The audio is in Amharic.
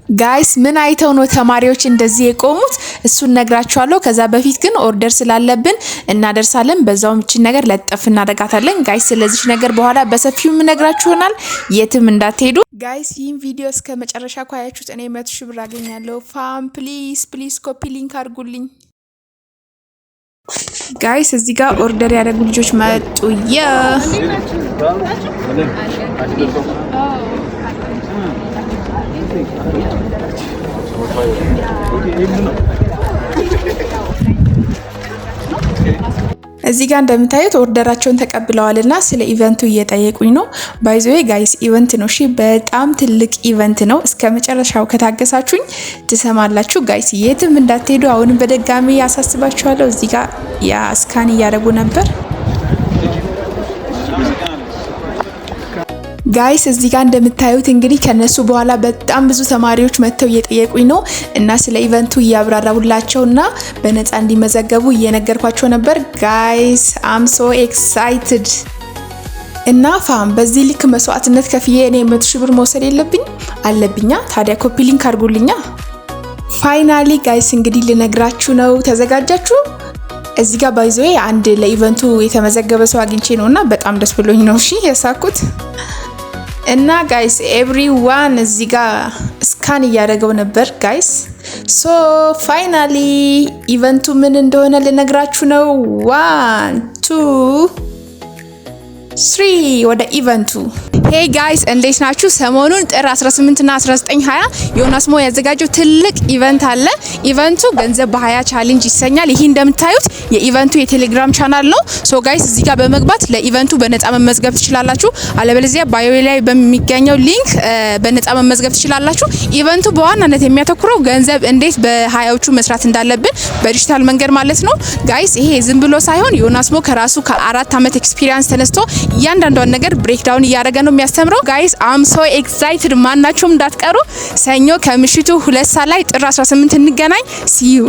ጋይስ ምን አይተው ነው ተማሪዎች እንደዚህ የቆሙት? እሱን ነግራችኋለሁ። ከዛ በፊት ግን ኦርደር ስላለብን እናደርሳለን። በዛውም እቺ ነገር ለጠፍ እናደርጋታለን ጋይስ። ስለዚህ ነገር በኋላ በሰፊው ነግራችሁ ይሆናል። የትም እንዳትሄዱ ጋይስ። ይህን ቪዲዮ እስከ መጨረሻ ካያችሁት እኔ 100 ሺህ ብር አገኛለሁ። ፋም ፕሊዝ ኮፒ ሊንክ አድርጉልኝ ጋይስ። እዚህ ጋር ኦርደር ያደረጉ ልጆች መጡ። እዚህ ጋር እንደምታዩት ኦርደራቸውን ተቀብለዋልና ስለ ኢቨንቱ እየጠየቁኝ ነው። ባይ ዘ ዌይ ጋይስ ኢቨንት ነው። እሺ በጣም ትልቅ ኢቨንት ነው። እስከ መጨረሻው ከታገሳችሁኝ ትሰማላችሁ ጋይስ። የትም እንዳትሄዱ አሁንም በድጋሚ ያሳስባችኋለሁ። እዚህ ጋር ስካን እያደረጉ ነበር ጋይስ። እዚህ ጋር እንደምታዩት እንግዲህ ከነሱ በኋላ በጣም ብዙ ተማሪዎች መጥተው እየጠየቁኝ ነው እና ስለ ኢቨንቱ እያብራራሁላቸውና በነፃ እንዲመዘገቡ እየነገርኳቸው ነበር ጋይስ። አም ሶ ኤክሳይትድ እና ፋም በዚህ ልክ መስዋዕትነት ከፍዬ እኔ 100 ሺህ ብር መውሰድ አለብኛ። ታዲያ ኮፒ ሊንክ አድርጉልኛ። ፋይናሊ ጋይስ እንግዲህ ልነግራችሁ ነው። ተዘጋጃችሁ? እዚህ ጋር ባይ ዘ ዌይ አንድ ለኢቨንቱ የተመዘገበ ሰው አግኝቼ ነውና በጣም ደስ ብሎኝ ነው እሺ የሳኩት። እና ጋይስ ኤቭሪዋን እዚህ ጋር ስካን እያደረገው ነበር ጋይስ። ሶ ፋይናሊ ኢቨንቱ ምን እንደሆነ ልነግራችሁ ነው። 1 2 3 ወደ ኢቨንቱ። ሄይ ጋይስ እንዴት ናችሁ? ሰሞኑን ጥር 18 እና 19 20 ዮናስ ሞ ያዘጋጀው ትልቅ ኢቨንት አለ። ኢቨንቱ ገንዘብ በ20 ቻሌንጅ ይሰኛል። ይሄ እንደምታዩት የኢቨንቱ የቴሌግራም ቻናል ነው። ሶ ጋይስ እዚህ ጋር በመግባት ለኢቨንቱ በነፃ መመዝገብ ትችላላችሁ። አለበለዚያ ባዮ ላይ በሚገኘው ሊንክ በነፃ መመዝገብ ትችላላችሁ። ኢቨንቱ በዋናነት የሚያተኩረው ገንዘብ እንዴት በ20ዎቹ መስራት እንዳለብን በዲጂታል መንገድ ማለት ነው ጋይስ። ይሄ ዝም ብሎ ሳይሆን ዮናስ ሞ ከራሱ ከ4 ዓመት ኤክስፒሪየንስ ተነስቶ እያንዳንዷን ነገር ብሬክዳውን እያደረገ ነው የሚያስተምረው ጋይስ። አም ሶ ኤክሳይትድ። ማናችሁም እንዳትቀሩ። ሰኞ ከምሽቱ 2 ሰዓት ላይ ጥር 18 እንገናኝ። ሲዩ